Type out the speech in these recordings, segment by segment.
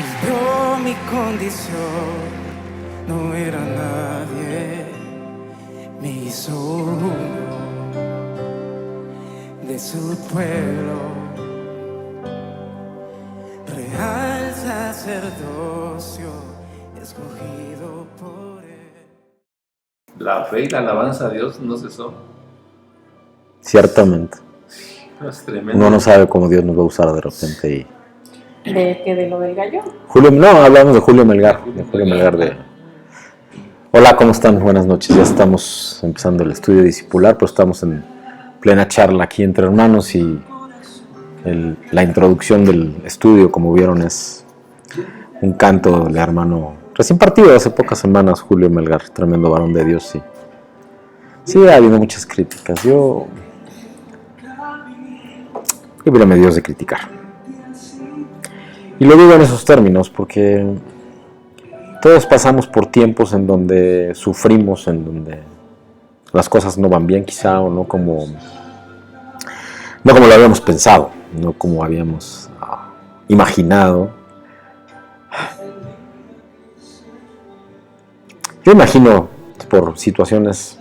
Vio mi condición, no era nadie, me hizo uno de su pueblo, real sacerdocio, escogido por él. La fe y la alabanza a Dios no cesó. Ciertamente. Es tremendo. Uno no sabe cómo Dios nos va a usar de repente. ¿De lo del gallo? No, hablamos de Julio Melgar. Hola, ¿cómo están? Buenas noches. Ya estamos empezando el estudio discipular, pero estamos en plena charla aquí entre hermanos y la introducción del estudio, como vieron, es un canto del hermano recién partido hace pocas semanas, Julio Melgar, tremendo varón de Dios. Sí, ha habido muchas críticas. Yo líbrame Dios de criticar. Y lo digo en esos términos porque todos pasamos por tiempos en donde sufrimos, en donde las cosas no van bien quizá, o no como lo habíamos pensado, no como habíamos imaginado. Yo imagino por situaciones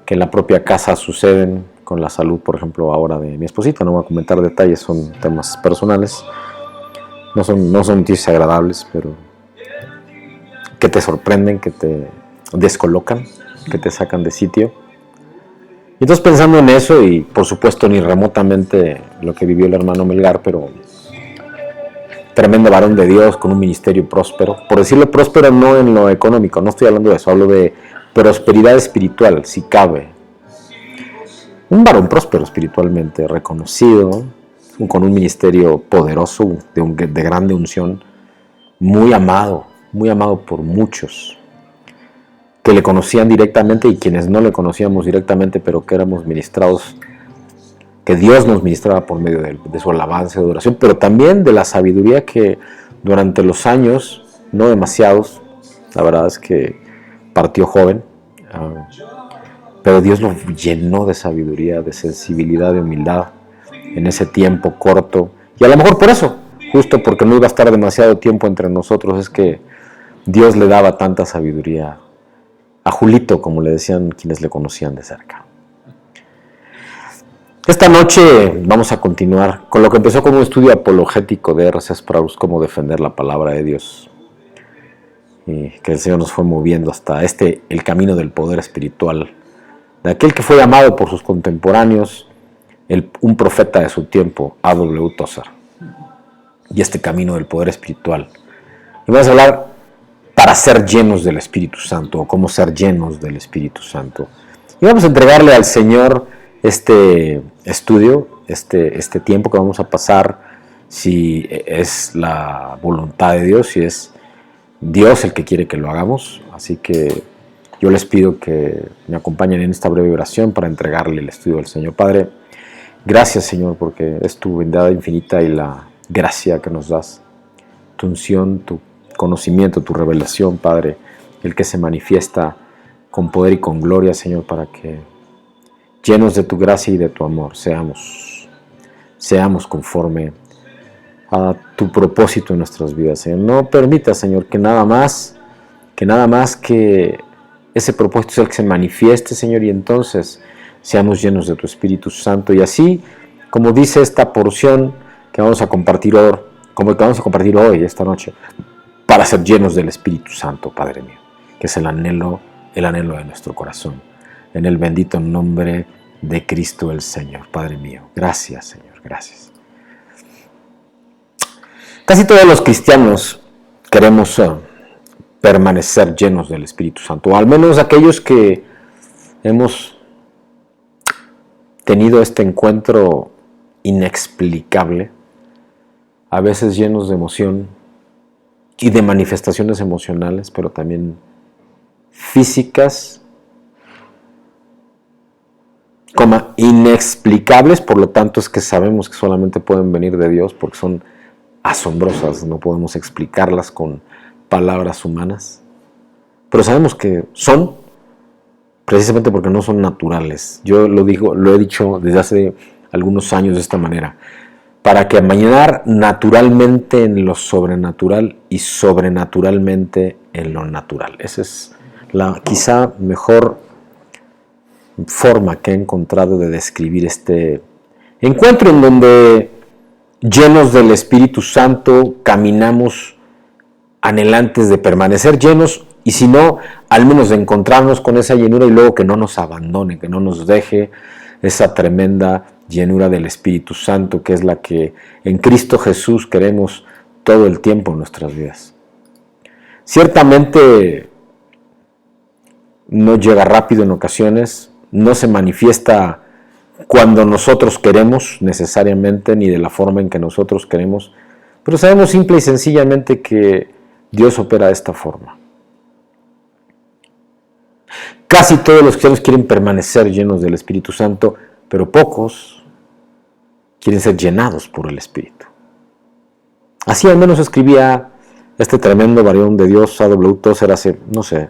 que en la propia casa suceden con la salud, por ejemplo, ahora de mi esposita. No voy a comentar detalles, son temas personales. No son noticias agradables, pero que te sorprenden, que te descolocan, que te sacan de sitio. Y entonces pensando en eso, y por supuesto ni remotamente lo que vivió el hermano Melgar, pero tremendo varón de Dios con un ministerio próspero. Por decirlo próspero no en lo económico, no estoy hablando de eso, hablo de prosperidad espiritual, si cabe. Un varón próspero espiritualmente, reconocido, con un ministerio poderoso, de grande unción, muy amado por muchos, que le conocían directamente y quienes no le conocíamos directamente, pero que éramos ministrados, que Dios nos ministraba por medio de su alabanza y de oración, pero también de la sabiduría que durante los años, no demasiados, la verdad es que partió joven, pero Dios lo llenó de sabiduría, de sensibilidad, de humildad, en ese tiempo corto, y a lo mejor por eso, justo porque no iba a estar demasiado tiempo entre nosotros, es que Dios le daba tanta sabiduría a Julito, como le decían quienes le conocían de cerca. Esta noche vamos a continuar con lo que empezó como un estudio apologético de R.C. Sproul, cómo defender la palabra de Dios, y que el Señor nos fue moviendo hasta el camino del poder espiritual, de aquel que fue llamado por sus contemporáneos un profeta de su tiempo, A.W. Tozer, y este camino del poder espiritual. Y vamos a hablar para ser llenos del Espíritu Santo, o cómo ser llenos del Espíritu Santo. Y vamos a entregarle al Señor este estudio, este tiempo que vamos a pasar, si es la voluntad de Dios, si es Dios el que quiere que lo hagamos. Así que yo les pido que me acompañen en esta breve oración para entregarle el estudio al Señor. Padre, gracias, Señor, porque es tu bondad infinita y la gracia que nos das, tu unción, tu conocimiento, tu revelación, Padre, el que se manifiesta con poder y con gloria, Señor, para que llenos de tu gracia y de tu amor seamos conforme a tu propósito en nuestras vidas, Señor. No permita, Señor, que nada más que ese propósito sea el que se manifieste, Señor, y entonces seamos llenos de tu Espíritu Santo, y así, como dice esta porción que vamos a compartir hoy, esta noche, para ser llenos del Espíritu Santo, Padre mío, que es el anhelo de nuestro corazón. En el bendito nombre de Cristo el Señor, Padre mío. Gracias, Señor, gracias. Casi todos los cristianos queremos permanecer llenos del Espíritu Santo, o al menos aquellos que hemos tenido este encuentro inexplicable, a veces llenos de emoción y de manifestaciones emocionales, pero también físicas, inexplicables, por lo tanto es que sabemos que solamente pueden venir de Dios porque son asombrosas, no podemos explicarlas con palabras humanas, pero sabemos que son precisamente porque no son naturales. Yo lo he dicho desde hace algunos años de esta manera. para que amañar naturalmente en lo sobrenatural y sobrenaturalmente en lo natural. Esa es la quizá mejor forma que he encontrado de describir este encuentro en donde, llenos del Espíritu Santo, caminamos anhelantes de permanecer llenos, y si no, al menos de encontrarnos con esa llenura y luego que no nos abandone, que no nos deje esa tremenda llenura del Espíritu Santo, que es la que en Cristo Jesús queremos todo el tiempo en nuestras vidas. Ciertamente no llega rápido en ocasiones, no se manifiesta cuando nosotros queremos necesariamente, ni de la forma en que nosotros queremos, pero sabemos simple y sencillamente que Dios opera de esta forma. Casi todos los cristianos quieren permanecer llenos del Espíritu Santo, pero pocos quieren ser llenados por el Espíritu. Así al menos escribía este tremendo varón de Dios, A.W. Tozer, hace,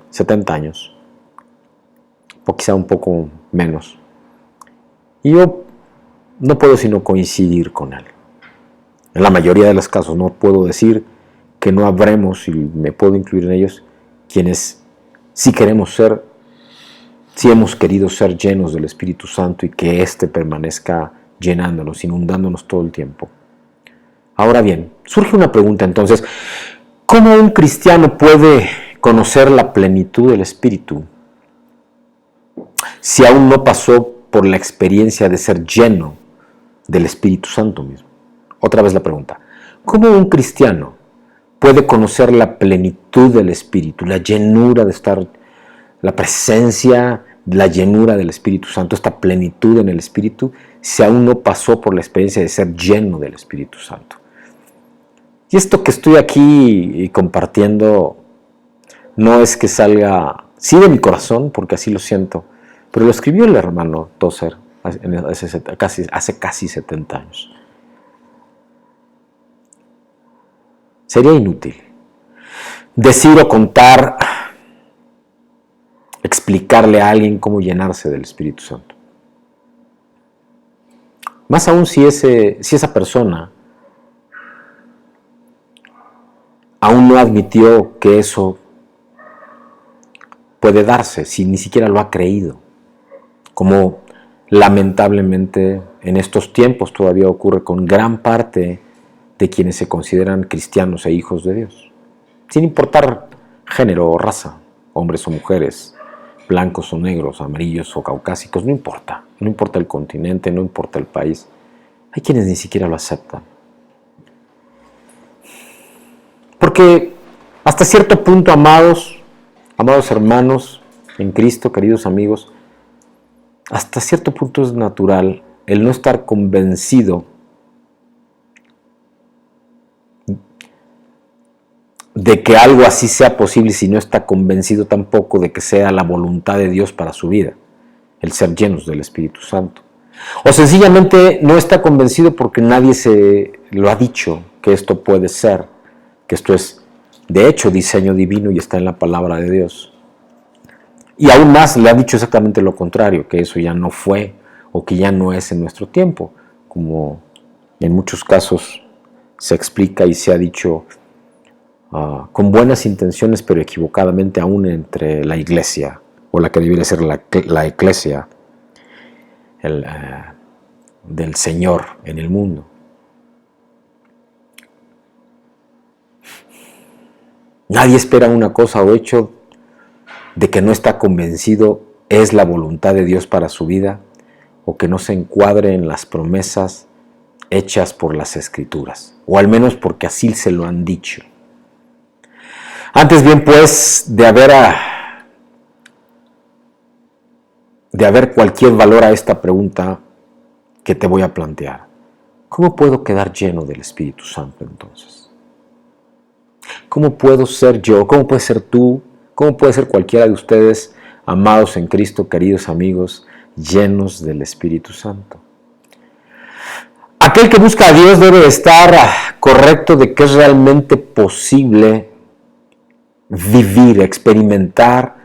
70 años, o quizá un poco menos. Y yo no puedo sino coincidir con él. En la mayoría de los casos no puedo decir que no habremos, y me puedo incluir en ellos, quienes sí queremos ser, sí hemos querido ser llenos del Espíritu Santo y que éste permanezca llenándonos, inundándonos todo el tiempo. Ahora bien, surge una pregunta entonces: ¿cómo un cristiano puede conocer la plenitud del Espíritu si aún no pasó por la experiencia de ser lleno del Espíritu Santo mismo? Otra vez la pregunta: ¿cómo un cristiano puede conocer la plenitud del Espíritu, la llenura de estar, la presencia, la llenura del Espíritu Santo, esta plenitud en el Espíritu, si aún no pasó por la experiencia de ser lleno del Espíritu Santo? Y esto que estoy aquí compartiendo no es que salga, sí, de mi corazón, porque así lo siento, pero lo escribió el hermano Tozer hace casi 70 años. Sería inútil decir o contar, explicarle a alguien cómo llenarse del Espíritu Santo. Más aún si esa persona aún no admitió que eso puede darse, si ni siquiera lo ha creído, como lamentablemente en estos tiempos todavía ocurre con gran parte de quienes se consideran cristianos e hijos de Dios, sin importar género o raza, hombres o mujeres, blancos o negros, amarillos o caucásicos, no importa el continente, no importa el país. Hay quienes ni siquiera lo aceptan. Porque hasta cierto punto, amados hermanos en Cristo, queridos amigos, hasta cierto punto es natural el no estar convencido de que algo así sea posible si no está convencido tampoco de que sea la voluntad de Dios para su vida, el ser llenos del Espíritu Santo. O sencillamente no está convencido porque nadie se lo ha dicho que esto puede ser, que esto es de hecho diseño divino y está en la palabra de Dios. Y aún más le ha dicho exactamente lo contrario, que eso ya no fue o que ya no es en nuestro tiempo, como en muchos casos se explica y se ha dicho con buenas intenciones, pero equivocadamente aún entre la iglesia, o la que debería ser la iglesia del Señor en el mundo. Nadie espera una cosa o hecho de que no está convencido es la voluntad de Dios para su vida, o que no se encuadre en las promesas hechas por las Escrituras, o al menos porque así se lo han dicho. Antes bien, pues, de haber cualquier valor a esta pregunta que te voy a plantear: ¿cómo puedo quedar lleno del Espíritu Santo entonces? ¿Cómo puedo ser yo? ¿Cómo puedes ser tú? ¿Cómo puede ser cualquiera de ustedes, amados en Cristo, queridos amigos, llenos del Espíritu Santo? Aquel que busca a Dios debe estar correcto de que es realmente posible vivir, experimentar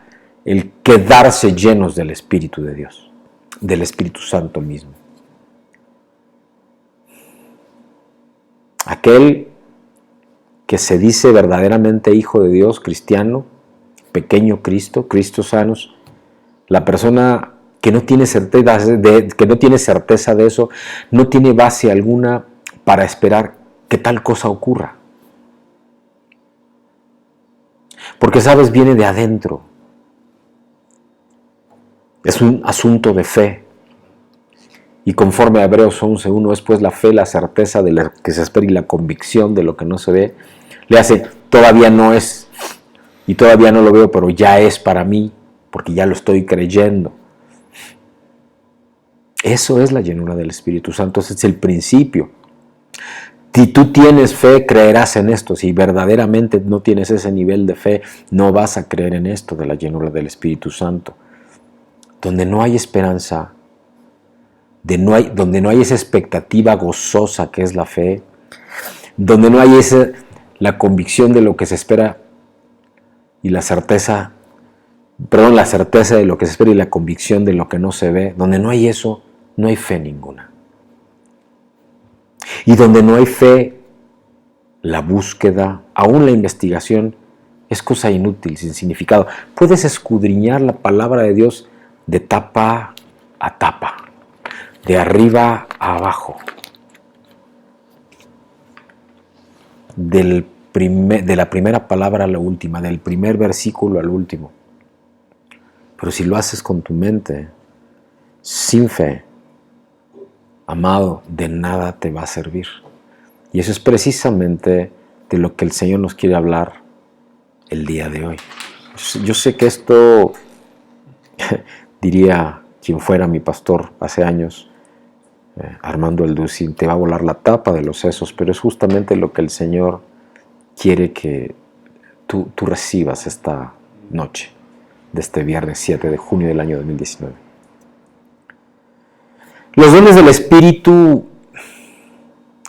el quedarse llenos del Espíritu de Dios, del Espíritu Santo mismo. Aquel que se dice verdaderamente hijo de Dios, cristiano, pequeño Cristo, Cristo sanos, la persona que no tiene certeza de eso, no tiene base alguna para esperar que tal cosa ocurra. Porque, sabes, viene de adentro. Es un asunto de fe. Y conforme a Hebreos 11:1 es pues la fe, la certeza de lo que se espera y la convicción de lo que no se ve. Le hace, todavía no es, y todavía no lo veo, pero ya es para mí, porque ya lo estoy creyendo. Eso es la llenura del Espíritu Santo, ese es el principio. Si tú tienes fe, creerás en esto. Si verdaderamente no tienes ese nivel de fe, no vas a creer en esto de la llenura del Espíritu Santo. Donde no hay esperanza, donde no hay esa expectativa gozosa que es la fe, donde no hay la convicción de lo que se espera y la certeza de lo que se espera y la convicción de lo que no se ve, donde no hay eso, no hay fe ninguna. Y donde no hay fe, la búsqueda, aún la investigación, es cosa inútil, sin significado. Puedes escudriñar la palabra de Dios de tapa a tapa, de arriba a abajo, de la primera palabra a la última, del primer versículo al último. Pero si lo haces con tu mente, sin fe, amado, de nada te va a servir. Y eso es precisamente de lo que el Señor nos quiere hablar el día de hoy. Yo sé que esto, diría quien fuera mi pastor hace años, Armando Elducin, te va a volar la tapa de los sesos, pero es justamente lo que el Señor quiere que tú recibas esta noche, de este viernes 7 de junio del año 2019. Los dones del Espíritu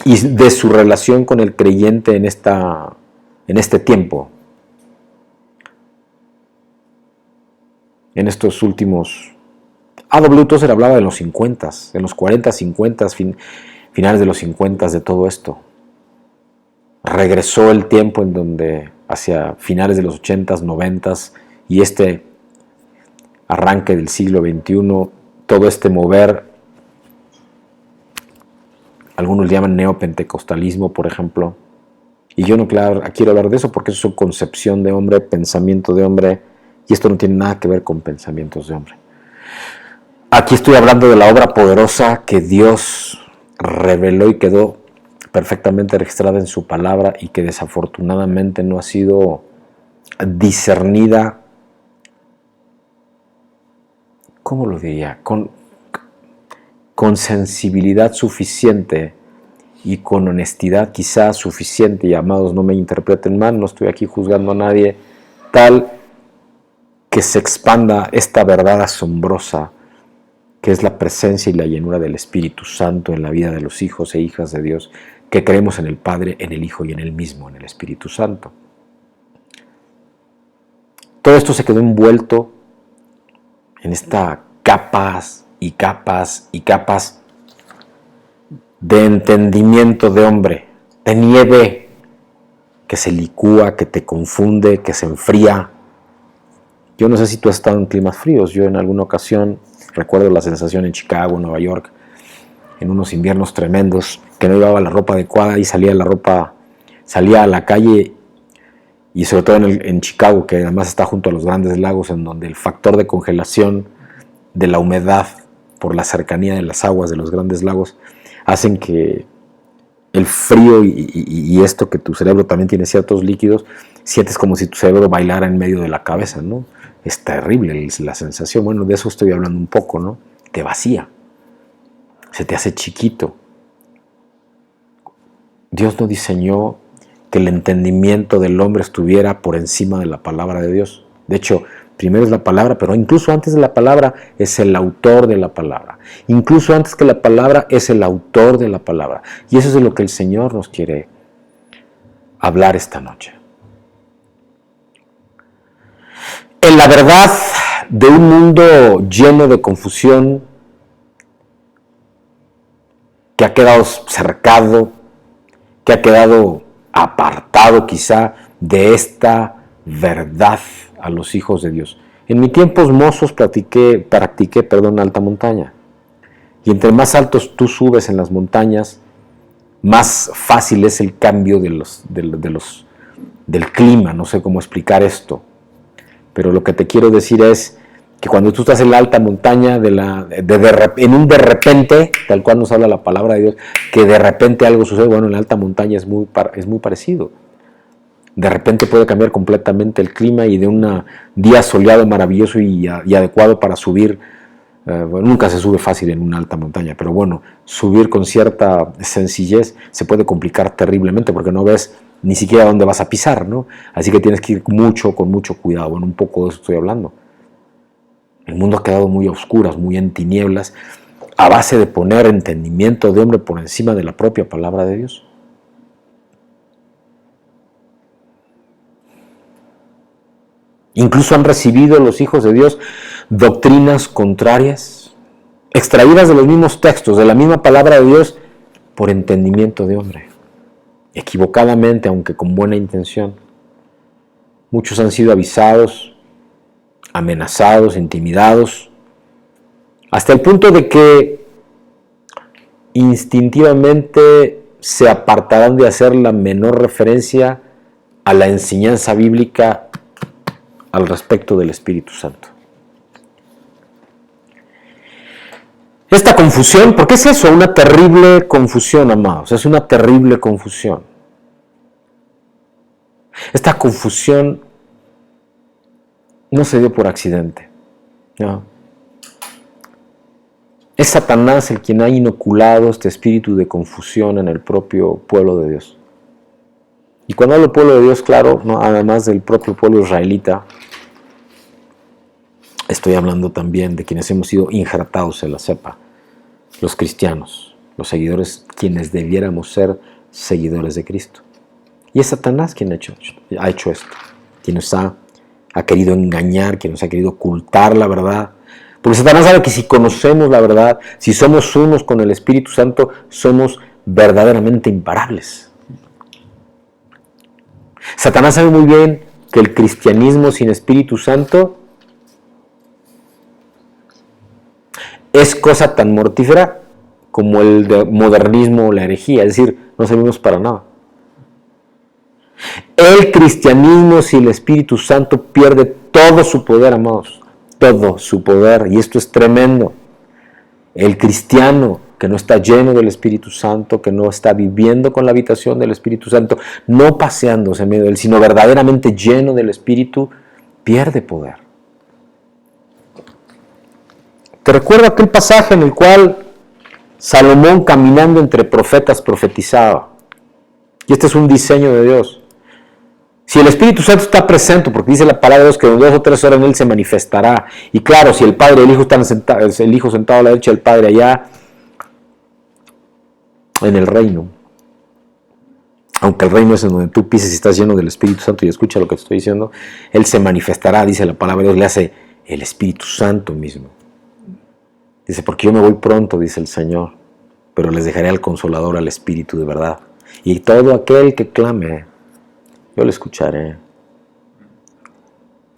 y de su relación con el creyente en este tiempo, en estos últimos... A.W. Tozer hablaba de los 50, en los 40, 50, finales de los 50, de todo esto. Regresó el tiempo en donde hacia finales de los 80, 90 y este arranque del siglo XXI, todo este mover, algunos le llaman neopentecostalismo, por ejemplo, y yo no quiero hablar de eso porque eso es concepción de hombre, pensamiento de hombre, y esto no tiene nada que ver con pensamientos de hombre. Aquí estoy hablando de la obra poderosa que Dios reveló y quedó perfectamente registrada en su palabra y que desafortunadamente no ha sido discernida, ¿cómo lo diría? Con sensibilidad suficiente y con honestidad quizás suficiente, y amados, no me interpreten mal, no estoy aquí juzgando a nadie, tal que se expanda esta verdad asombrosa que es la presencia y la llenura del Espíritu Santo en la vida de los hijos e hijas de Dios, que creemos en el Padre, en el Hijo y en Él mismo, en el Espíritu Santo. Todo esto se quedó envuelto en estas capas y capas y capas de entendimiento de hombre, de nieve que se licúa, que te confunde, que se enfría. Yo no sé si tú has estado en climas fríos. Yo en alguna ocasión recuerdo la sensación en Chicago, Nueva York, en unos inviernos tremendos, que no llevaba la ropa adecuada y salía a la calle, y sobre todo en Chicago, que además está junto a los grandes lagos, en donde el factor de congelación de la humedad por la cercanía de las aguas de los grandes lagos hacen que el frío y esto, que tu cerebro también tiene ciertos líquidos, sientes como si tu cerebro bailara en medio de la cabeza, ¿no? Es terrible la sensación. Bueno, de eso estoy hablando un poco, ¿no? Te vacía, se te hace chiquito. Dios no diseñó que el entendimiento del hombre estuviera por encima de la palabra de Dios. De hecho, primero es la palabra, pero incluso antes de la palabra es el autor de la palabra. Incluso antes que la palabra es el autor de la palabra. Y eso es de lo que el Señor nos quiere hablar esta noche. En la verdad de un mundo lleno de confusión, que ha quedado cercado, que ha quedado apartado quizá de esta verdad a los hijos de Dios. En mis tiempos mozos practiqué alta montaña. Y entre más altos tú subes en las montañas, más fácil es el cambio del clima. No sé cómo explicar esto. Pero lo que te quiero decir es que cuando tú estás en la alta montaña, en un de repente, tal cual nos habla la palabra de Dios, que de repente algo sucede, bueno, en la alta montaña es muy parecido. De repente puede cambiar completamente el clima y de un día soleado maravilloso y adecuado para subir, bueno, nunca se sube fácil en una alta montaña, pero bueno, subir con cierta sencillez se puede complicar terriblemente porque no ves ni siquiera dónde vas a pisar, ¿no? Así que tienes que ir con mucho cuidado. Bueno, un poco de eso estoy hablando. El mundo ha quedado muy a oscuras, muy en tinieblas, a base de poner entendimiento de hombre por encima de la propia palabra de Dios. Incluso han recibido los hijos de Dios doctrinas contrarias, extraídas de los mismos textos, de la misma palabra de Dios, por entendimiento de hombre, equivocadamente, aunque con buena intención. Muchos han sido avisados, amenazados, intimidados, hasta el punto de que instintivamente se apartarán de hacer la menor referencia a la enseñanza bíblica al respecto del Espíritu Santo. Esta confusión, ¿por qué es eso? Una terrible confusión, amados. Es una terrible confusión. Esta confusión no se dio por accidente. No. Es Satanás el quien ha inoculado este espíritu de confusión en el propio pueblo de Dios. Y cuando hablo pueblo de Dios, claro, no, además del propio pueblo israelita, estoy hablando también de quienes hemos sido injertados en la cepa, los cristianos, los seguidores, quienes debiéramos ser seguidores de Cristo. Y es Satanás quien ha hecho esto, quien nos ha querido engañar, quien nos ha querido ocultar la verdad. Porque Satanás sabe que si conocemos la verdad, si somos unos con el Espíritu Santo, somos verdaderamente imparables. Satanás sabe muy bien que el cristianismo sin Espíritu Santo es cosa tan mortífera como el modernismo o la herejía, es decir, no servimos para nada. El cristianismo sin el Espíritu Santo pierde todo su poder, amados, todo su poder, y esto es tremendo. El cristiano que no está lleno del Espíritu Santo, que no está viviendo con la habitación del Espíritu Santo, no paseándose en medio de él, sino verdaderamente lleno del Espíritu, pierde poder. Te recuerdo aquel pasaje en el cual Salomón, caminando entre profetas, profetizaba. Y este es un diseño de Dios. Si el Espíritu Santo está presente, porque dice la palabra de Dios que en 2 o 3 horas en él se manifestará. Y claro, si el Padre y el Hijo están sentados, el Hijo sentado a la derecha del Padre allá en el reino. Aunque el reino es en donde tú pises y estás lleno del Espíritu Santo y escucha lo que te estoy diciendo, él se manifestará, dice la palabra de Dios, le hace el Espíritu Santo mismo. Dice, porque yo me voy pronto, dice el Señor, pero les dejaré al Consolador, al Espíritu de verdad. Y todo aquel que clame, yo le escucharé.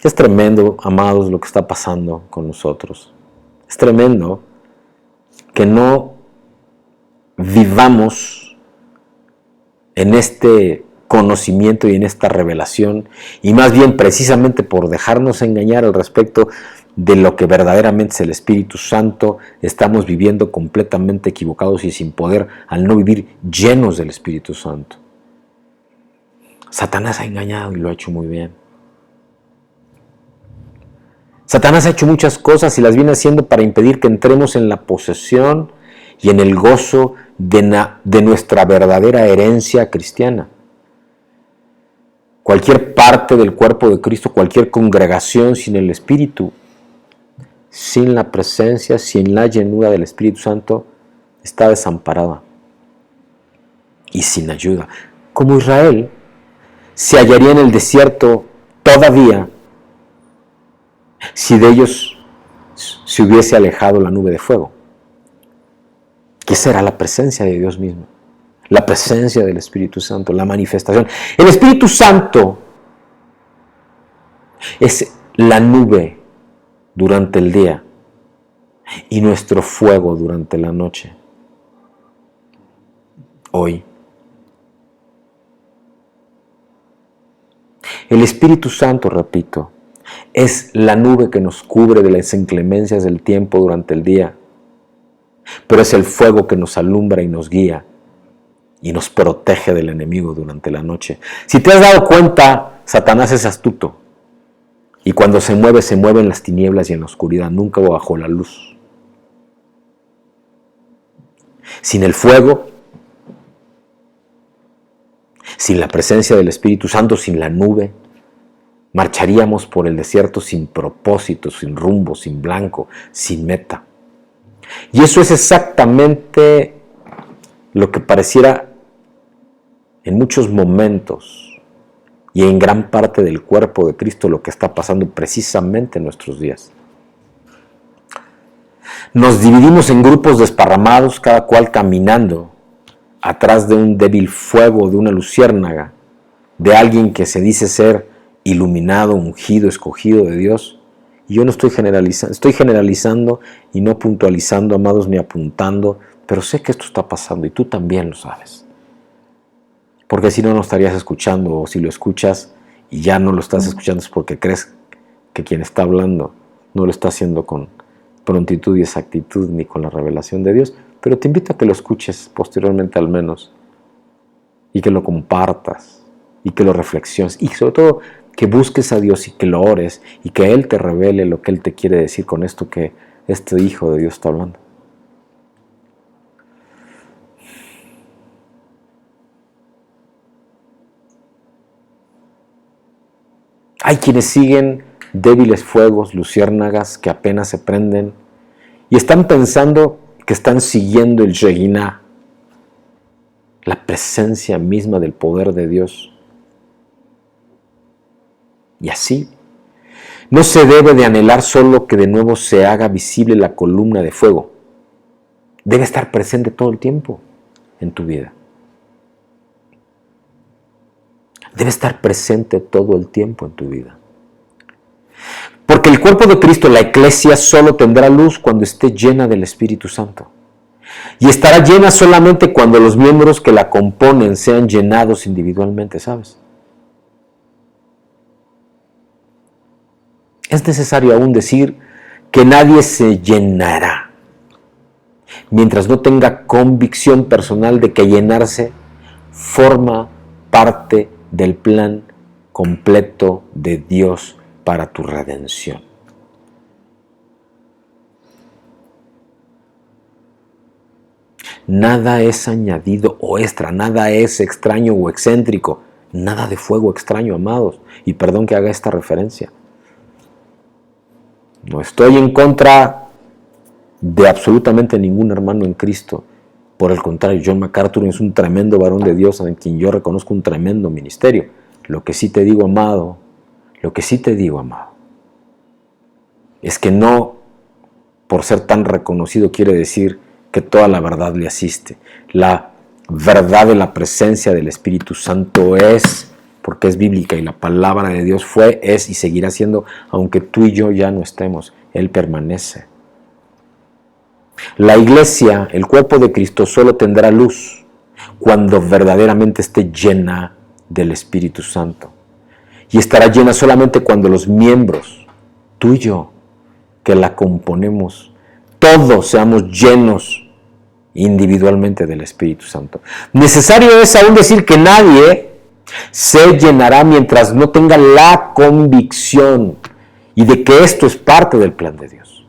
Es tremendo, amados, lo que está pasando con nosotros. Es tremendo que no vivamos en este conocimiento y en esta revelación, y más bien precisamente por dejarnos engañar al respecto de lo que verdaderamente es el Espíritu Santo, estamos viviendo completamente equivocados y sin poder al no vivir llenos del Espíritu Santo. Satanás ha engañado y lo ha hecho muy bien. Satanás ha hecho muchas cosas y las viene haciendo para impedir que entremos en la posesión y en el gozo de nuestra verdadera herencia cristiana. Cualquier parte del cuerpo de Cristo, cualquier congregación sin el Espíritu, sin la presencia, sin la llenura del Espíritu Santo, está desamparada y sin ayuda. Como Israel se hallaría en el desierto todavía si de ellos se hubiese alejado la nube de fuego. ¿Qué será la presencia de Dios mismo? la presencia del Espíritu Santo, la manifestación. El Espíritu Santo es la nube durante el día y nuestro fuego durante la noche. Hoy. El Espíritu Santo, repito, es la nube que nos cubre de las inclemencias del tiempo durante el día, pero es el fuego que nos alumbra y nos guía y nos protege del enemigo durante la noche. Si te has dado cuenta, Satanás es astuto y cuando se mueve en las tinieblas y en la oscuridad, nunca bajo la luz. Sin el fuego, sin la presencia del Espíritu Santo, sin la nube, marcharíamos por el desierto sin propósito, sin rumbo, sin blanco, sin meta. Y eso es exactamente lo que pareciera en muchos momentos y en gran parte del cuerpo de Cristo lo que está pasando precisamente en nuestros días. Nos dividimos en grupos desparramados, cada cual caminando atrás de un débil fuego, de una luciérnaga, de alguien que se dice ser iluminado, ungido, escogido de Dios. Y yo no estoy generalizando y no puntualizando, amados, ni apuntando, pero sé que esto está pasando y tú también lo sabes. Porque si no, no estarías escuchando, o si lo escuchas y ya no lo estás escuchando es porque crees que quien está hablando no lo está haciendo con prontitud y exactitud ni con la revelación de Dios. Pero te invito a que lo escuches posteriormente al menos y que lo compartas y que lo reflexiones y sobre todo que busques a Dios y que lo ores y que Él te revele lo que Él te quiere decir con esto que este Hijo de Dios está hablando. Hay quienes siguen débiles fuegos, luciérnagas que apenas se prenden y están pensando que están siguiendo el Shekinah, la presencia misma del poder de Dios. Y así, no se debe de anhelar solo que de nuevo se haga visible la columna de fuego. Debe estar presente todo el tiempo en tu vida. Debe estar presente todo el tiempo en tu vida. Porque el cuerpo de Cristo, la iglesia, solo tendrá luz cuando esté llena del Espíritu Santo. Y estará llena solamente cuando los miembros que la componen sean llenados individualmente, ¿sabes? Es necesario aún decir que nadie se llenará mientras no tenga convicción personal de que llenarse forma parte del plan completo de Dios para tu redención. Nada es añadido o extra, nada es extraño o excéntrico, nada de fuego extraño, amados. Y perdón que haga esta referencia. No estoy en contra de absolutamente ningún hermano en Cristo. Por el contrario, John MacArthur es un tremendo varón de Dios en quien yo reconozco un tremendo ministerio. Lo que sí te digo, amado, es que no por ser tan reconocido quiere decir que toda la verdad le asiste. La verdad de la presencia del Espíritu Santo es, porque es bíblica y la palabra de Dios fue, es y seguirá siendo, aunque tú y yo ya no estemos, Él permanece. La iglesia, el cuerpo de Cristo, solo tendrá luz cuando verdaderamente esté llena del Espíritu Santo. Y estará llena solamente cuando los miembros, tú y yo, que la componemos, todos seamos llenos individualmente del Espíritu Santo. Necesario es aún decir que nadie se llenará mientras no tenga la convicción y de que esto es parte del plan de Dios.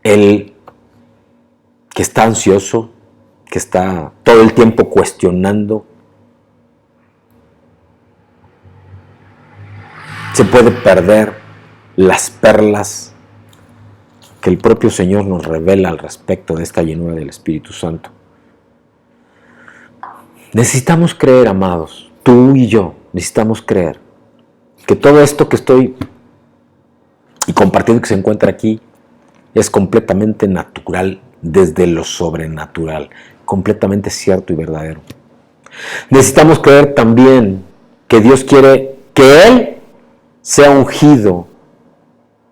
El que está ansioso, que está todo el tiempo cuestionando, se puede perder las perlas que el propio Señor nos revela al respecto de esta llenura del Espíritu Santo. Necesitamos creer, amados, tú y yo, necesitamos creer que todo esto que estoy y compartiendo que se encuentra aquí es completamente natural desde lo sobrenatural, completamente cierto y verdadero. Necesitamos creer también que Dios quiere que Él sea ungido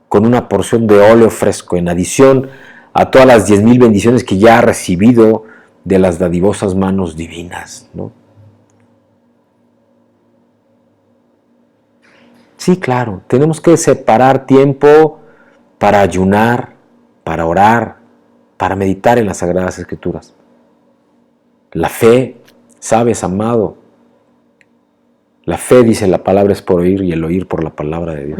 con una porción de óleo fresco, en adición a todas las 10,000 bendiciones que ya ha recibido de las dadivosas manos divinas, ¿no? Sí, claro, tenemos que separar tiempo para ayunar, para orar, para meditar en las Sagradas Escrituras. La fe, sabes, amado, la fe, dice la palabra, es por oír y el oír por la palabra de Dios.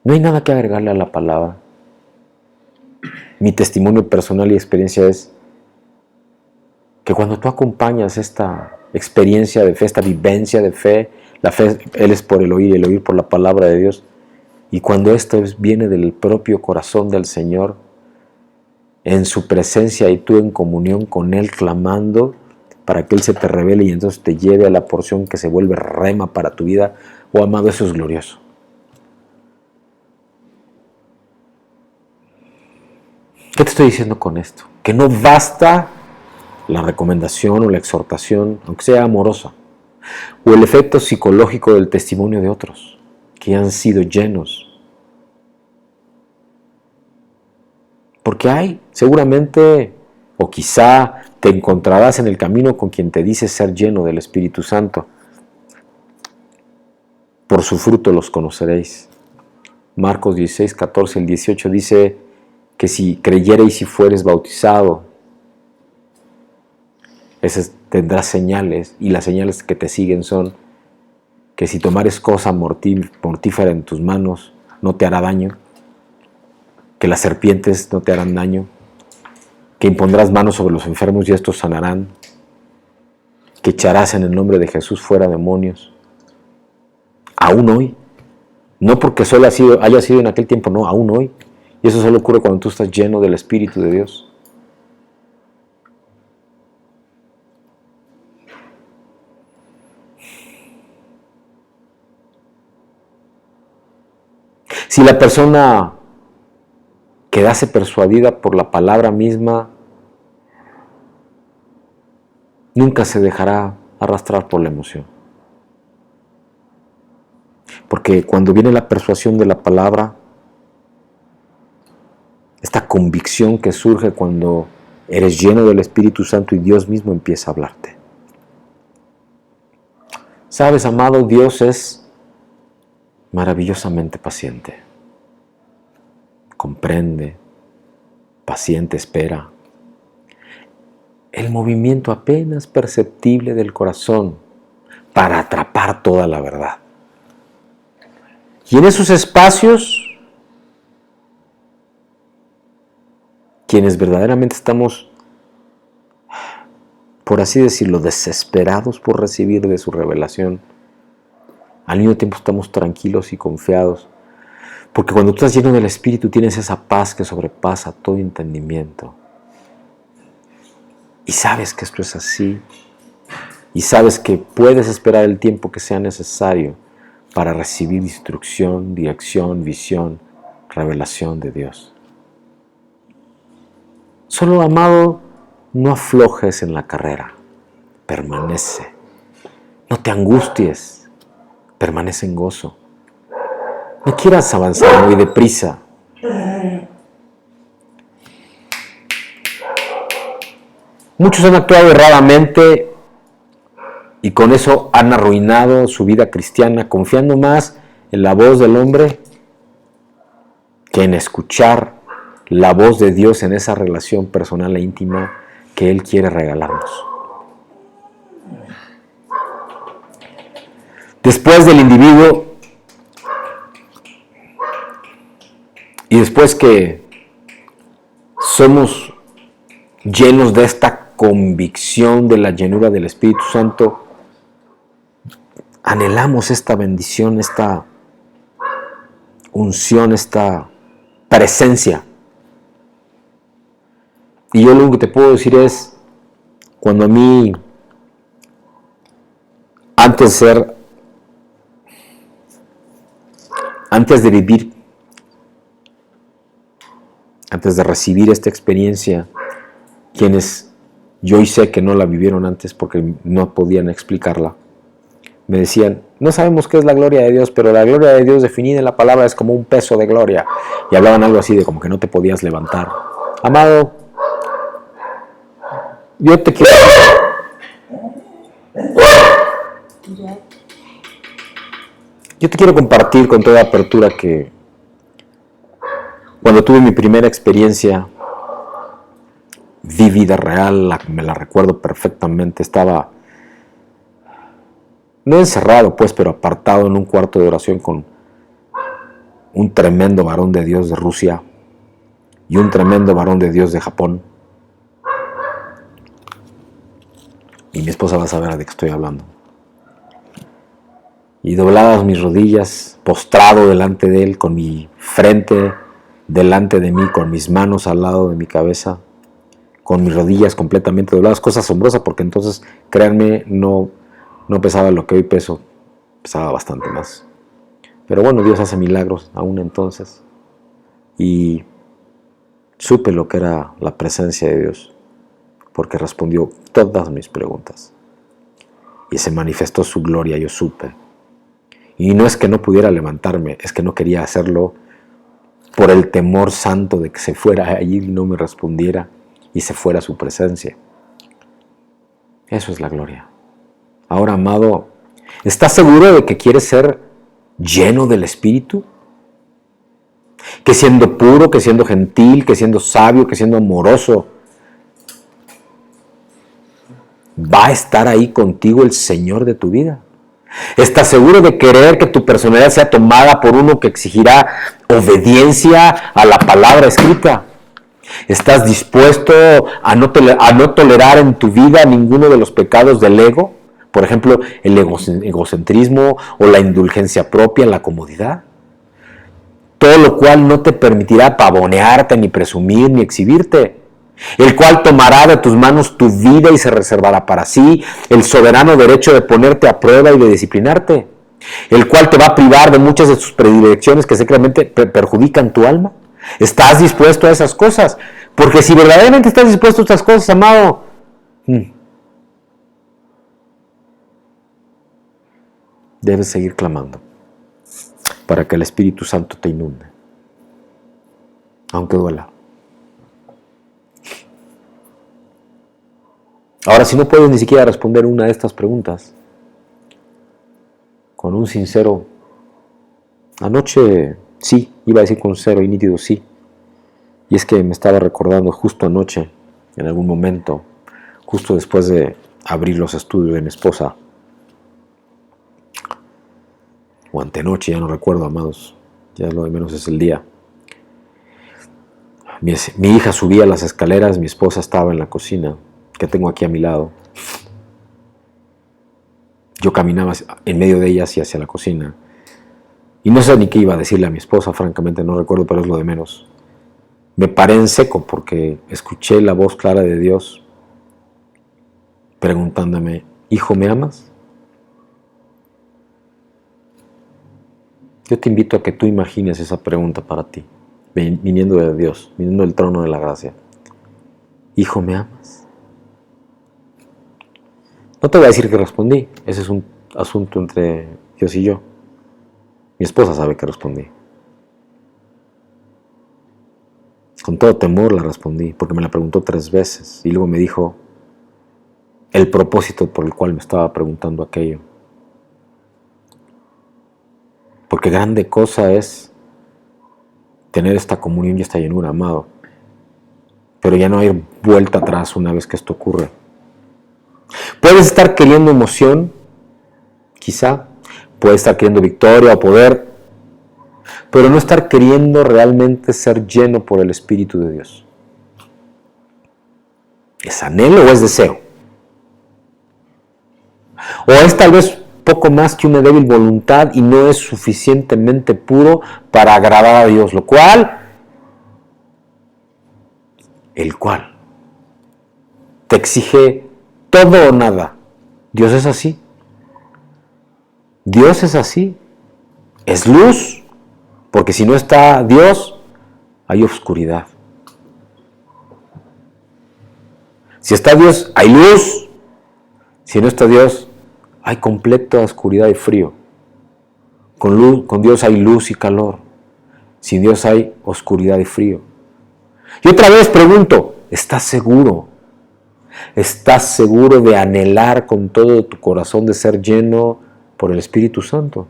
No hay nada que agregarle a la palabra. Mi testimonio personal y experiencia es que cuando tú acompañas esta experiencia de fe, esta vivencia de fe, la fe, Él es por el oír y el oír por la palabra de Dios, y cuando esto viene del propio corazón del Señor, en su presencia y tú en comunión con Él, clamando para que Él se te revele y entonces te lleve a la porción que se vuelve rema para tu vida, oh amado, eso es glorioso. ¿Qué te estoy diciendo con esto? Que no basta la recomendación o la exhortación, aunque sea amorosa, o el efecto psicológico del testimonio de otros que han sido llenos. Porque hay, seguramente, o quizá te encontrarás en el camino con quien te dice ser lleno del Espíritu Santo. Por su fruto los conoceréis. Marcos 16, 14, el 18 dice que si creyereis y fueres bautizado, tendrás señales, y las señales que te siguen son que si tomares cosa mortífera en tus manos, no te hará daño, que las serpientes no te harán daño, que impondrás manos sobre los enfermos y estos sanarán, que echarás en el nombre de Jesús fuera demonios. Aún hoy, no porque solo haya sido en aquel tiempo, no, aún hoy. Y eso solo ocurre cuando tú estás lleno del Espíritu de Dios. Si la persona quedase persuadida por la palabra misma, nunca se dejará arrastrar por la emoción. Porque cuando viene la persuasión de la palabra, esta convicción que surge cuando eres lleno del Espíritu Santo y Dios mismo empieza a hablarte. Sabes, amado, Dios es maravillosamente paciente. Comprende, paciente espera. El movimiento apenas perceptible del corazón para atrapar toda la verdad. Y en esos espacios, quienes verdaderamente estamos, por así decirlo, desesperados por recibir de su revelación, al mismo tiempo estamos tranquilos y confiados, porque cuando tú estás lleno del Espíritu tienes esa paz que sobrepasa todo entendimiento. Y sabes que esto es así, y sabes que puedes esperar el tiempo que sea necesario para recibir instrucción, dirección, visión, revelación de Dios. Solo, amado, no aflojes en la carrera, permanece. No te angusties, permanece en gozo. No quieras avanzar muy deprisa. Muchos han actuado erradamente y con eso han arruinado su vida cristiana, confiando más en la voz del hombre que en escuchar la voz de Dios en esa relación personal e íntima que Él quiere regalarnos. Después del individuo, y después que somos llenos de esta convicción de la llenura del Espíritu Santo, anhelamos esta bendición, esta unción, esta presencia. Y yo lo único que te puedo decir es, cuando a mí, antes de ser antes de vivir, antes de recibir esta experiencia, quienes yo hoy sé que no la vivieron antes porque no podían explicarla, me decían, no sabemos qué es la gloria de Dios, pero la gloria de Dios definida en la palabra es como un peso de gloria. Y hablaban algo así de como que no te podías levantar. Amado, yo te quiero... Yo te quiero compartir con toda apertura que cuando tuve mi primera experiencia vívida, real, me la recuerdo perfectamente, estaba no encerrado pues, pero apartado en un cuarto de oración con un tremendo varón de Dios de Rusia y un tremendo varón de Dios de Japón. Y mi esposa va a saber de qué estoy hablando. Y dobladas mis rodillas, postrado delante de él, con mi frente delante de mí, con mis manos al lado de mi cabeza, con mis rodillas completamente dobladas, cosa asombrosa porque entonces, créanme, no pesaba lo que hoy peso, pesaba bastante más. Pero bueno, Dios hace milagros aún entonces. Y supe lo que era la presencia de Dios, porque respondió todas mis preguntas. Y se manifestó su gloria, yo supe. Y no es que no pudiera levantarme, es que no quería hacerlo por el temor santo de que se fuera allí y no me respondiera y se fuera su presencia. Eso es la gloria. Ahora, amado, ¿estás seguro de que quieres ser lleno del Espíritu? Que siendo puro, que siendo gentil, que siendo sabio, que siendo amoroso, va a estar ahí contigo el Señor de tu vida. ¿Estás seguro de querer que tu personalidad sea tomada por uno que exigirá obediencia a la palabra escrita? ¿Estás dispuesto a no tolerar en tu vida ninguno de los pecados del ego? Por ejemplo, el egocentrismo o la indulgencia propia, la comodidad. Todo lo cual no te permitirá pavonearte, ni presumir, ni exhibirte. El cual tomará de tus manos tu vida y se reservará para sí el soberano derecho de ponerte a prueba y de disciplinarte. El cual te va a privar de muchas de tus predilecciones que secretamente perjudican tu alma. ¿Estás dispuesto a esas cosas? Porque si verdaderamente estás dispuesto a estas cosas, amado, debes seguir clamando para que el Espíritu Santo te inunde, aunque duela. Ahora, si no puedes ni siquiera responder una de estas preguntas, con un sincero, anoche sí, iba a decir con cero y nítido sí, y es que me estaba recordando justo anoche, en algún momento, justo después de abrir los estudios de mi esposa, o antenoche, ya no recuerdo, amados, ya lo de menos es el día. Mi hija subía las escaleras, mi esposa estaba en la cocina, que tengo aquí a mi lado. Yo caminaba en medio de ellas y hacia la cocina. Y no sé ni qué iba a decirle a mi esposa, francamente no recuerdo, pero es lo de menos. Me paré en seco porque escuché la voz clara de Dios preguntándome, ¿hijo, me amas? Yo te invito a que tú imagines esa pregunta para ti, viniendo de Dios, viniendo del trono de la gracia. ¿Hijo, me amas? No te voy a decir que respondí, ese es un asunto entre Dios y yo. Mi esposa sabe que respondí. Con todo temor la respondí, porque me la preguntó 3 veces y luego me dijo el propósito por el cual me estaba preguntando aquello. Porque grande cosa es tener esta comunión y esta llenura, amado. Pero ya no hay vuelta atrás una vez que esto ocurre. Puedes estar queriendo emoción, quizá, puedes estar queriendo victoria o poder, pero no estar queriendo realmente ser lleno por el Espíritu de Dios. ¿Es anhelo o es deseo? ¿O es tal vez poco más que una débil voluntad y no es suficientemente puro para agradar a Dios? El cual te exige todo o nada. Dios es así. Dios es así. Es luz Porque si no está Dios, hay oscuridad. Si está Dios, hay luz. Si no está Dios, hay completa oscuridad y frío. Con Dios hay luz y calor. Sin Dios hay oscuridad y frío. Y otra vez pregunto, ¿estás seguro? ¿Estás seguro de anhelar con todo tu corazón de ser lleno por el Espíritu Santo?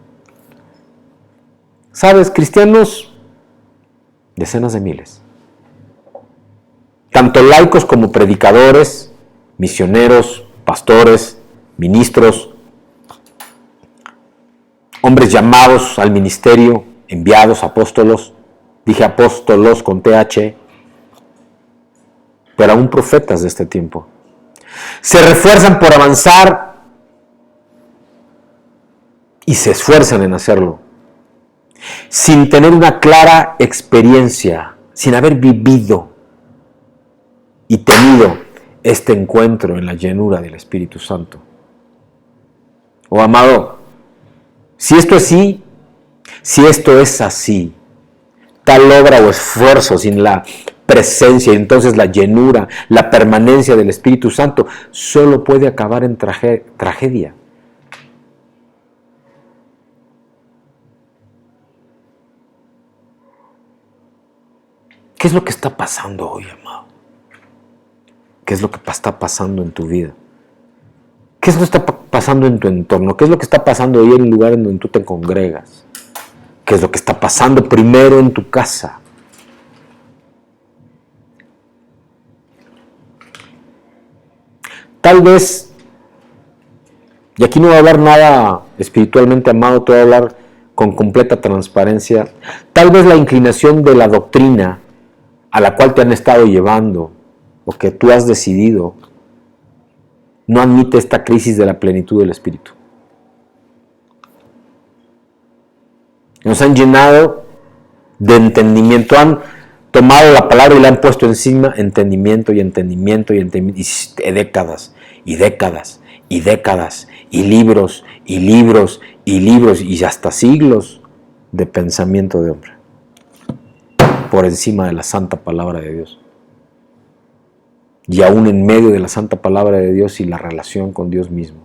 ¿Sabes? Cristianos, decenas de miles. Tanto laicos como predicadores, misioneros, pastores, ministros, hombres llamados al ministerio, enviados, apóstolos, dije apóstolos con TH, pero aún profetas de este tiempo. Se refuerzan por avanzar y se esfuerzan en hacerlo, sin tener una clara experiencia, sin haber vivido y tenido este encuentro en la llenura del Espíritu Santo. Oh amado, si esto es así, tal obra o esfuerzo sin la presencia y entonces la llenura, la permanencia del Espíritu Santo, solo puede acabar en tragedia. ¿Qué es lo que está pasando hoy, amado? ¿Qué es lo que está pasando en tu vida? ¿Qué es lo que está pasando en tu entorno? ¿Qué es lo que está pasando hoy en el lugar en donde tú te congregas? ¿Qué es lo que está pasando primero en tu casa? Tal vez, y aquí no voy a hablar nada espiritualmente, amado, te voy a hablar con completa transparencia, tal vez la inclinación de la doctrina a la cual te han estado llevando, o que tú has decidido, no admite esta crisis de la plenitud del Espíritu. Nos han llenado de entendimiento, han tomado la palabra y la han puesto encima, entendimiento y entendimiento y décadas y décadas y décadas y libros y libros y libros y hasta siglos de pensamiento de hombre por encima de la santa palabra de Dios. Y aún en medio de la santa palabra de Dios y la relación con Dios mismo.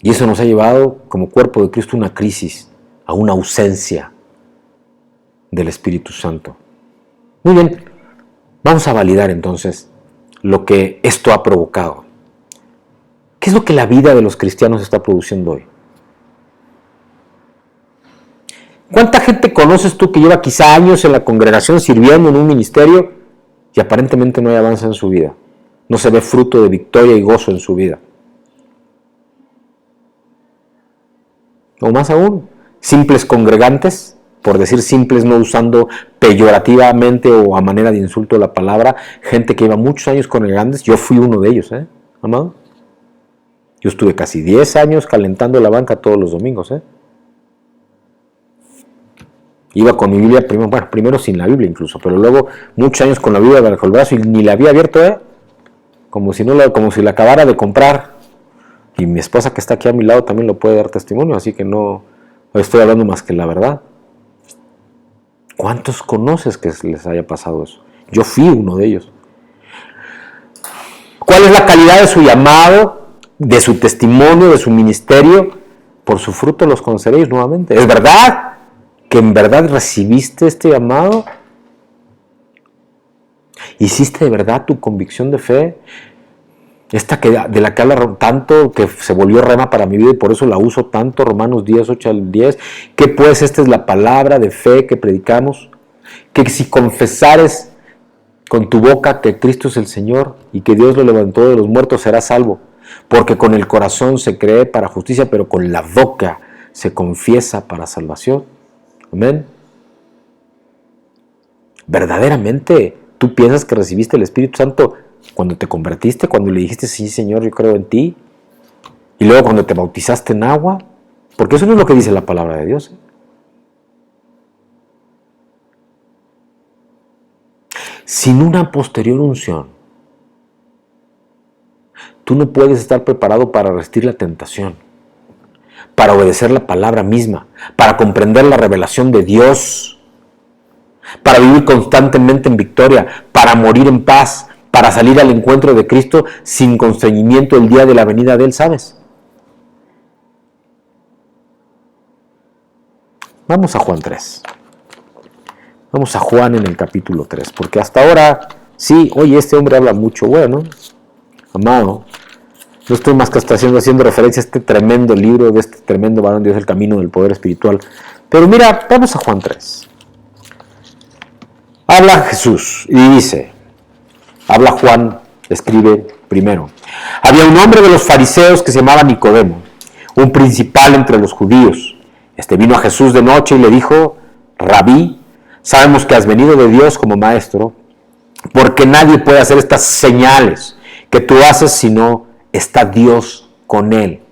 Y eso nos ha llevado como cuerpo de Cristo a una crisis, a una ausencia del Espíritu Santo. Muy bien, vamos a validar entonces lo que esto ha provocado. ¿Qué es lo que la vida de los cristianos está produciendo hoy? ¿Cuánta gente conoces tú que lleva quizá años en la congregación sirviendo en un ministerio y aparentemente no hay avance en su vida? No se ve fruto de victoria y gozo en su vida. O más aún, simples congregantes, por decir simples no usando peyorativamente o a manera de insulto la palabra, gente que lleva muchos años congregantes, yo fui uno de ellos, amado. Yo estuve casi 10 años calentando la banca todos los domingos, Iba con mi Biblia, primero sin la Biblia incluso, pero luego muchos años con la Biblia bajo el brazo y ni la había abierto, como si la acabara de comprar. Y mi esposa que está aquí a mi lado también lo puede dar testimonio, así que no estoy hablando más que la verdad. ¿Cuántos conoces que les haya pasado eso? Yo fui uno de ellos. ¿Cuál es la calidad de su llamado, de su testimonio, de su ministerio? Por su fruto los conoceréis nuevamente. ¿Es verdad que en verdad recibiste este llamado? ¿Hiciste de verdad tu convicción de fe? Esta de la que habla tanto, que se volvió rema para mi vida y por eso la uso tanto, Romanos 10, 8 al 10. Que pues esta es la palabra de fe que predicamos, que si confesares con tu boca que Cristo es el Señor y que Dios lo levantó de los muertos, serás salvo. Porque con el corazón se cree para justicia, pero con la boca se confiesa para salvación. Amén. ¿Verdaderamente tú piensas que recibiste el Espíritu Santo cuando te convertiste, cuando le dijiste, sí Señor, yo creo en ti? Y luego cuando te bautizaste en agua, porque eso no es lo que dice la palabra de Dios. Sin una posterior unción, tú no puedes estar preparado para resistir la tentación. para obedecer la palabra misma, para comprender la revelación de Dios, para vivir constantemente en victoria, para morir en paz, para salir al encuentro de Cristo sin constreñimiento el día de la venida de Él, ¿sabes? Vamos a Juan 3. Vamos a Juan en el capítulo 3, porque hasta ahora, sí, oye, este hombre habla mucho, bueno, amado, no estoy más que hasta haciendo referencia a este tremendo libro de este tremendo varón Dios, el camino del poder espiritual. Pero mira, vamos a Juan 3. Habla Jesús y dice, habla Juan, escribe primero. Había un hombre de los fariseos que se llamaba Nicodemo, un principal entre los judíos. Este vino a Jesús de noche y le dijo, Rabí, sabemos que has venido de Dios como maestro, porque nadie puede hacer estas señales que tú haces si no está Dios con él.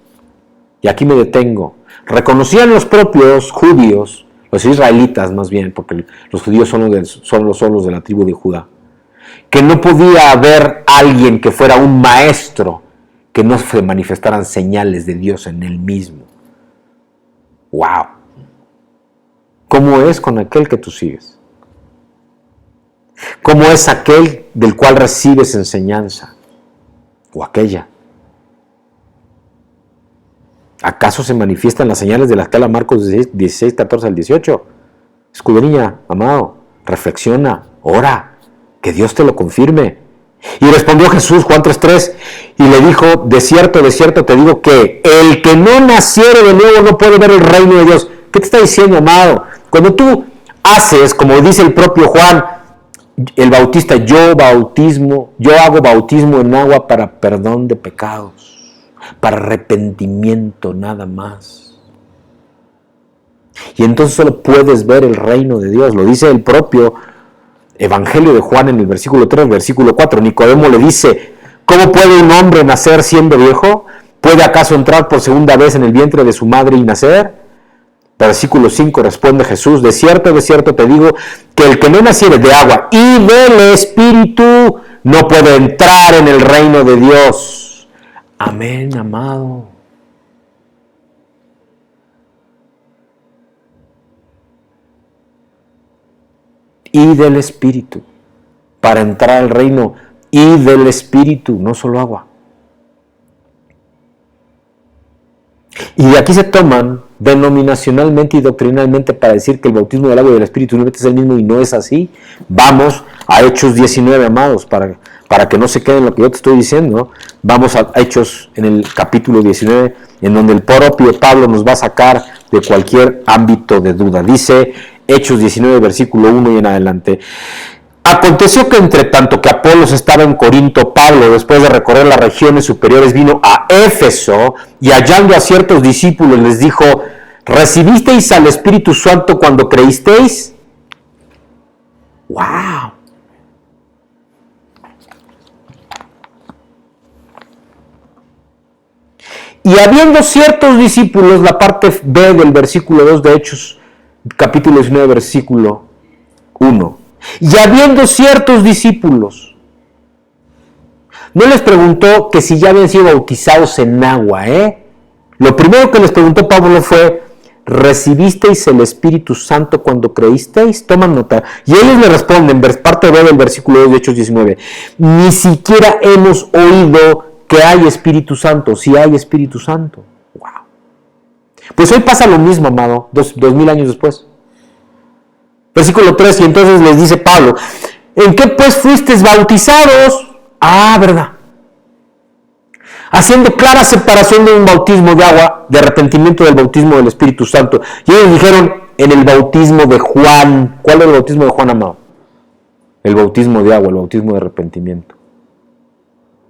Y aquí me detengo. Reconocían los propios judíos, los israelitas más bien, porque los judíos son los de la tribu de Judá, que no podía haber alguien que fuera un maestro que no se manifestaran señales de Dios en él mismo. ¡Wow! ¿Cómo es con aquel que tú sigues? ¿Cómo es aquel del cual recibes enseñanza? ¿O aquella? ¿Acaso se manifiestan las señales de las que habla Marcos 16, 14 al 18? Escudriña, amado, reflexiona, ora, que Dios te lo confirme. Y respondió Jesús, Juan 3:3, y le dijo, de cierto te digo que el que no naciere de nuevo no puede ver el reino de Dios. ¿Qué te está diciendo, amado? Cuando tú haces, como dice el propio Juan, el Bautista, yo hago bautismo en agua para perdón de pecados, para arrepentimiento nada más. Y entonces solo puedes ver el reino de Dios, lo dice el propio Evangelio de Juan en el versículo 3, versículo 4. Nicodemo le dice, ¿cómo puede un hombre nacer siendo viejo? ¿Puede acaso entrar por segunda vez en el vientre de su madre y nacer? Versículo 5, responde Jesús, de cierto te digo, que el que no naciere de agua y del Espíritu no puede entrar en el reino de Dios. Amén, amado. Y del Espíritu, para entrar al reino, y del Espíritu, no solo agua. Y de aquí se toman denominacionalmente y doctrinalmente para decir que el bautismo del agua y del Espíritu no es el mismo, y no es así. Vamos a Hechos 19, amados, para que no se quede en lo que yo te estoy diciendo. Vamos a Hechos en el capítulo 19, en donde el propio Pablo nos va a sacar de cualquier ámbito de duda. Dice Hechos 19, versículo 1 y en adelante. Aconteció que entre tanto que Apolos estaba en Corinto, Pablo, después de recorrer las regiones superiores, vino a Éfeso y hallando a ciertos discípulos les dijo, ¿recibisteis al Espíritu Santo cuando creísteis? ¡Wow! Y habiendo ciertos discípulos, la parte B del versículo 2 de Hechos, capítulo 19, versículo 1. Y habiendo ciertos discípulos, no les preguntó que si ya habían sido bautizados en agua, Lo primero que les preguntó Pablo fue, ¿recibisteis el Espíritu Santo cuando creísteis? Toman nota. Y ellos le responden, parte B del versículo 2 de Hechos 19, ni siquiera hemos oído que hay Espíritu Santo, si hay Espíritu Santo. Wow. Pues hoy pasa lo mismo, amado, 2000 años después. Versículo 3, y entonces les dice Pablo, ¿en qué pues fuisteis bautizados? Ah, verdad. Haciendo clara separación de un bautismo de agua, de arrepentimiento del bautismo del Espíritu Santo. Y ellos dijeron, en el bautismo de Juan. ¿Cuál es el bautismo de Juan, amado? El bautismo de agua, el bautismo de arrepentimiento.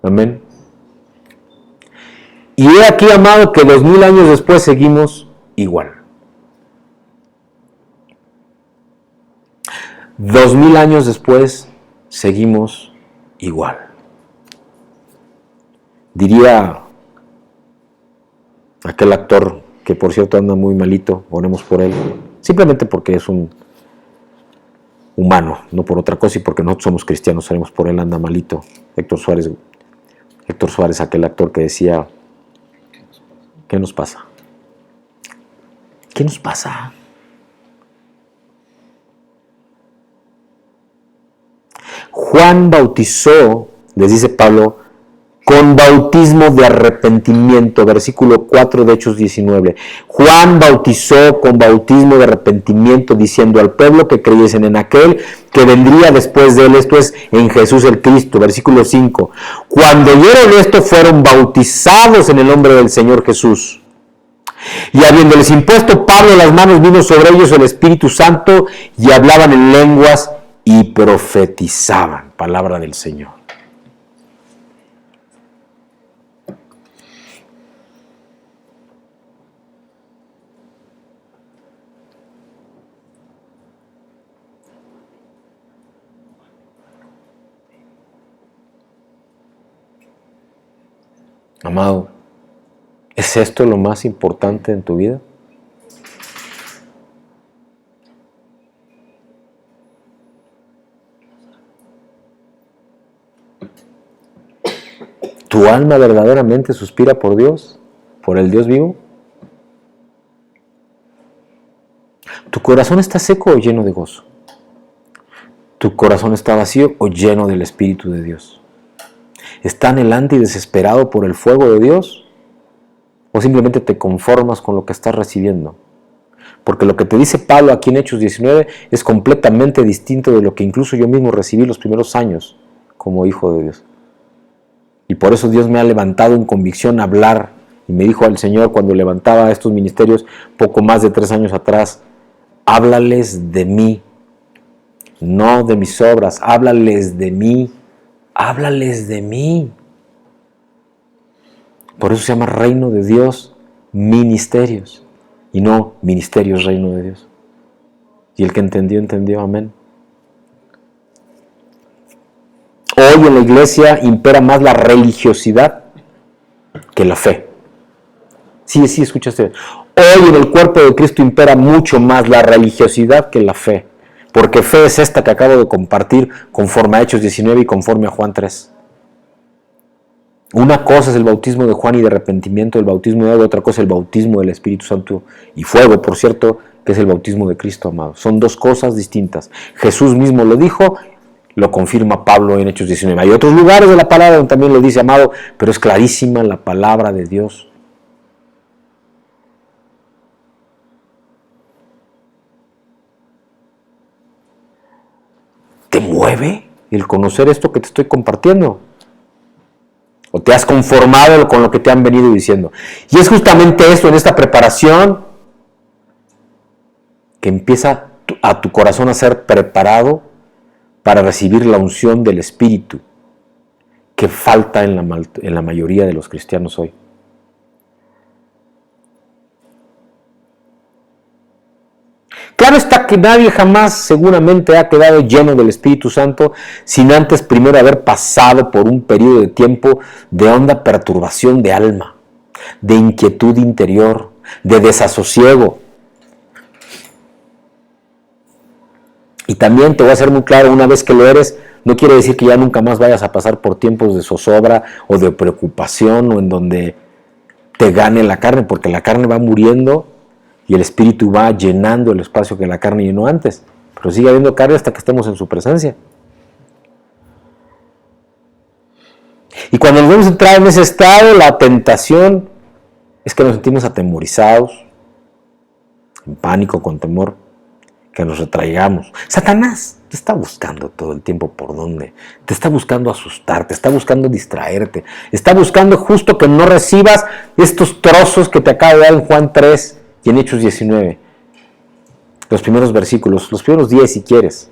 Amén. Y he aquí, amado, que 2000 años después seguimos igual. 2000 años después seguimos igual. Diría aquel actor que por cierto anda muy malito, oremos por él, simplemente porque es un humano, no por otra cosa, y porque nosotros somos cristianos, oremos por él, anda malito. Héctor Suárez, aquel actor que decía, ¿qué nos pasa? ¿Qué nos pasa? Juan bautizó, les dice Pablo, con bautismo de arrepentimiento, versículo 4 de Hechos 19. Juan bautizó con bautismo de arrepentimiento, diciendo al pueblo que creyesen en aquel que vendría después de él, esto es, en Jesús el Cristo, versículo 5. Cuando oyeron esto, fueron bautizados en el nombre del Señor Jesús. Y habiéndoles impuesto Pablo las manos, vino sobre ellos el Espíritu Santo, y hablaban en lenguas y profetizaban. Palabra del Señor. Amado, ¿es esto lo más importante en tu vida? ¿Tu alma verdaderamente suspira por Dios, por el Dios vivo? ¿Tu corazón está seco o lleno de gozo? ¿Tu corazón está vacío o lleno del Espíritu de Dios? ¿Estás anhelante y desesperado por el fuego de Dios? ¿O simplemente te conformas con lo que estás recibiendo? Porque lo que te dice Pablo aquí en Hechos 19 es completamente distinto de lo que incluso yo mismo recibí los primeros años como hijo de Dios. Y por eso Dios me ha levantado en convicción a hablar. Y me dijo al Señor cuando levantaba estos ministerios poco más de 3 años atrás: háblales de mí, no de mis obras, háblales de mí. Háblales de mí. Por eso se llama Reino de Dios Ministerios y no Ministerios Reino de Dios. Y el que entendió, entendió. Amén. Hoy en la iglesia impera más la religiosidad que la fe. Sí, escuchaste. Hoy en el cuerpo de Cristo impera mucho más la religiosidad que la fe. Porque fe es esta que acabo de compartir conforme a Hechos 19 y conforme a Juan 3. Una cosa es el bautismo de Juan y de arrepentimiento, el bautismo de agua, otra cosa es el bautismo del Espíritu Santo y fuego, por cierto, que es el bautismo de Cristo, amado. Son dos cosas distintas. Jesús mismo lo dijo, lo confirma Pablo en Hechos 19. Hay otros lugares de la palabra donde también lo dice, amado, pero es clarísima la palabra de Dios. ¿Te mueve el conocer esto que te estoy compartiendo? ¿O te has conformado con lo que te han venido diciendo? Y es justamente esto, en esta preparación, que empieza a tu corazón a ser preparado para recibir la unción del Espíritu, que falta en la mayoría de los cristianos hoy. Claro está que nadie jamás seguramente ha quedado lleno del Espíritu Santo sin antes primero haber pasado por un periodo de tiempo de honda perturbación de alma, de inquietud interior, de desasosiego. Y también te voy a ser muy claro, una vez que lo eres, no quiere decir que ya nunca más vayas a pasar por tiempos de zozobra o de preocupación o en donde te gane la carne, porque la carne va muriendo y el Espíritu va llenando el espacio que la carne llenó antes. Pero sigue habiendo carne hasta que estemos en su presencia. Y cuando nos vamos a entrar en ese estado, la tentación es que nos sentimos atemorizados, en pánico, con temor, que nos retraigamos. Satanás te está buscando todo el tiempo por dónde. Te está buscando asustarte, está buscando distraerte, está buscando justo que no recibas estos trozos que te acabo de dar en Juan 3 y en Hechos 19. Los primeros versículos, los primeros 10 si quieres.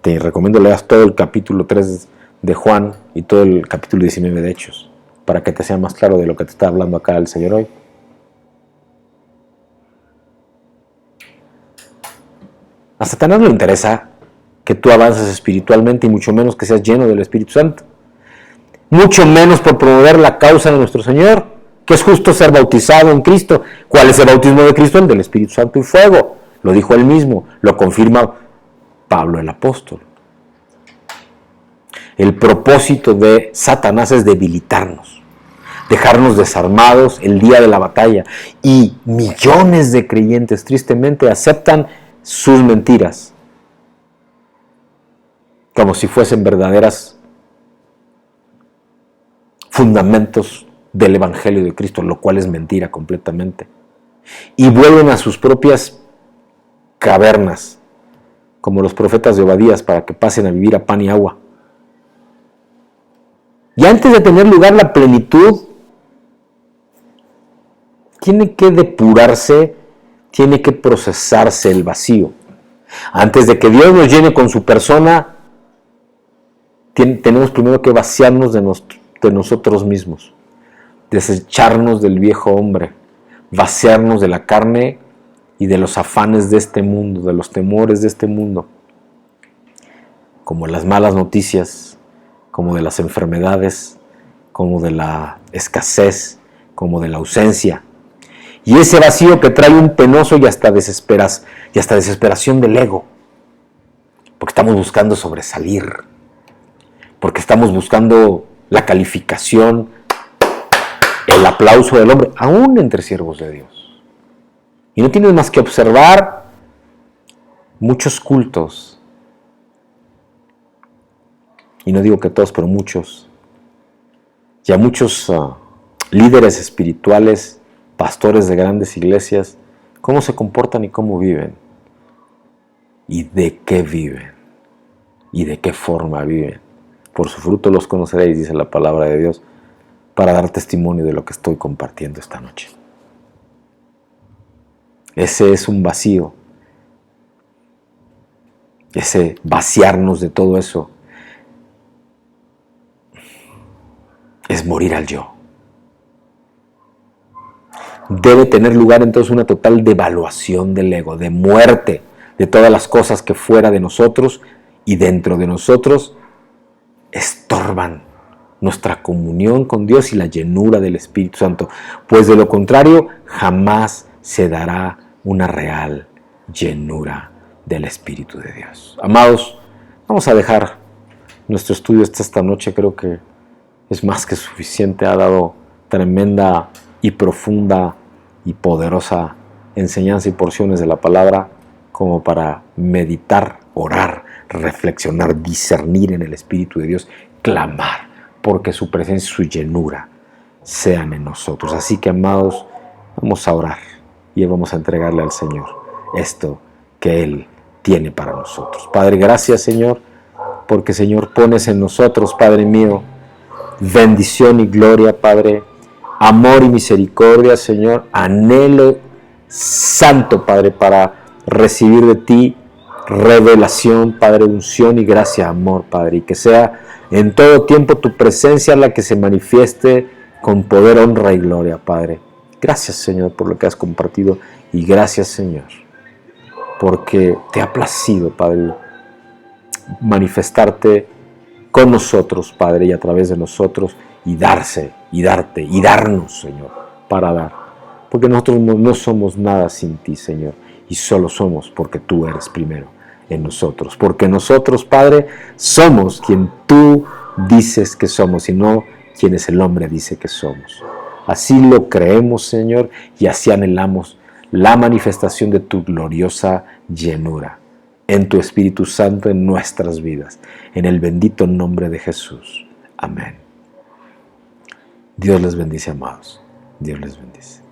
Te recomiendo leas todo el capítulo 3 de Juan y todo el capítulo 19 de Hechos, para que te sea más claro de lo que te está hablando acá el Señor hoy. A Satanás no le interesa que tú avances espiritualmente y mucho menos que seas lleno del Espíritu Santo. Mucho menos por promover la causa de nuestro Señor, que es justo ser bautizado en Cristo. ¿Cuál es el bautismo de Cristo? El del Espíritu Santo y fuego. Lo dijo él mismo, lo confirma Pablo el apóstol. El propósito de Satanás es debilitarnos, dejarnos desarmados el día de la batalla. Y millones de creyentes tristemente aceptan sus mentiras como si fuesen verdaderas fundamentos del Evangelio de Cristo, lo cual es mentira completamente. Y vuelven a sus propias cavernas, como los profetas de Obadías, para que pasen a vivir a pan y agua. Y antes de tener lugar la plenitud, tiene que depurarse, tiene que procesarse el vacío. Antes de que Dios nos llene con su persona, tenemos primero que vaciarnos de nosotros mismos, desecharnos del viejo hombre, vaciarnos de la carne y de los afanes de este mundo, de los temores de este mundo, como las malas noticias, como de las enfermedades, como de la escasez, como de la ausencia. Y ese vacío que trae un penoso y hasta desesperación del ego, porque estamos buscando sobresalir, porque estamos buscando la calificación, el aplauso del hombre, aún entre siervos de Dios. Y no tienes más que observar muchos cultos, y no digo que todos, pero muchos, ya muchos líderes espirituales, pastores de grandes iglesias, cómo se comportan y cómo viven, y de qué viven, y de qué forma viven. Por su fruto los conoceréis, dice la palabra de Dios, para dar testimonio de lo que estoy compartiendo esta noche. Ese es un vacío. Ese vaciarnos de todo eso es morir al yo. Debe tener lugar entonces una total devaluación del ego, de muerte de todas las cosas que fuera de nosotros y dentro de nosotros estorban nuestra comunión con Dios y la llenura del Espíritu Santo, pues de lo contrario jamás se dará una real llenura del Espíritu de Dios. Amados, vamos a dejar nuestro estudio esta noche. Creo que es más que suficiente. Ha dado tremenda y profunda y poderosa enseñanza y porciones de la palabra como para meditar, orar, reflexionar, discernir en el Espíritu de Dios, clamar porque su presencia y su llenura sean en nosotros. Así que, amados, vamos a orar y vamos a entregarle al Señor esto que Él tiene para nosotros. Padre, gracias, Señor, porque, Señor, pones en nosotros, Padre mío, bendición y gloria, Padre, amor y misericordia, Señor, anhelo santo, Padre, para recibir de ti revelación, Padre, unción y gracia, amor, Padre, y que sea en todo tiempo tu presencia la que se manifieste con poder, honra y gloria, Padre. Gracias, Señor, por lo que has compartido, y gracias, Señor, porque te ha placido, Padre, manifestarte con nosotros, Padre, y a través de nosotros, y darse, y darte, y darnos, Señor, para dar. Porque nosotros no somos nada sin ti, Señor, y solo somos porque tú eres primero en nosotros. Porque nosotros, Padre, somos quien tú dices que somos, y no quienes el hombre dice que somos. Así lo creemos, Señor, y así anhelamos la manifestación de tu gloriosa llenura en tu Espíritu Santo en nuestras vidas. En el bendito nombre de Jesús. Amén. Dios les bendice, amados. Dios les bendice.